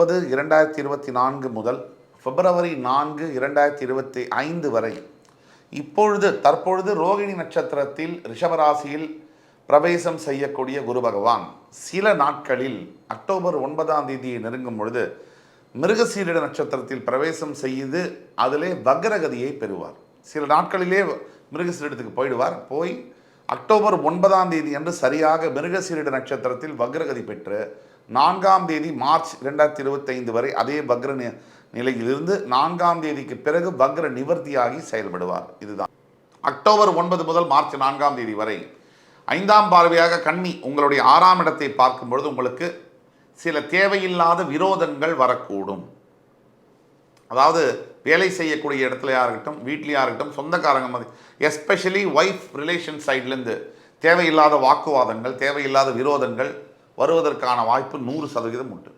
9/2024 முதல் February 4, 2025 வரை தற்பொழுது ரோகிணி நட்சத்திரத்தில் ரிஷபராசியில் பிரவேசம் செய்யக்கூடிய குரு பகவான் சில நாட்களில் அக்டோபர் 9ஆம் தேதியை நெருங்கும் பொழுது மிருகசீரிட நட்சத்திரத்தில் பிரவேசம் செய்து அதிலே வக்ரகதியை பெறுவார். சில நாட்களிலே மிருகசீரிடத்துக்கு போயிடுவார். போய் அக்டோபர் 9ஆம் தேதி அன்று சரியாக மிருகசீரிட நட்சத்திரத்தில் வக்ரகதி பெற்று 4ஆம் தேதி மார்ச் 2025 வரை அதே வக்ர நிலையிலிருந்து 4ஆம் தேதிக்கு பிறகு வக்ர நிவர்த்தியாகி செயல்படுவார். இதுதான் அக்டோபர் 9 முதல் மார்ச் 4ஆம் தேதி வரை. 5ஆம் பார்வையாக கன்னி உங்களுடைய 6ஆம் இடத்தை பார்க்கும் பொழுது உங்களுக்கு சில தேவையில்லாத விரோதங்கள் வரக்கூடும். அதாவது வேலை செய்யக்கூடிய இடத்துலையாக இருக்கட்டும், வீட்லையாக இருக்கட்டும், சொந்தக்காரங்க மாதிரி, எஸ்பெஷலி ஒய்ஃப் ரிலேஷன் சைட்லேருந்து தேவையில்லாத வாக்குவாதங்கள், தேவையில்லாத விரோதங்கள் வருவதற்கான வாய்ப்பு 100% உண்டு.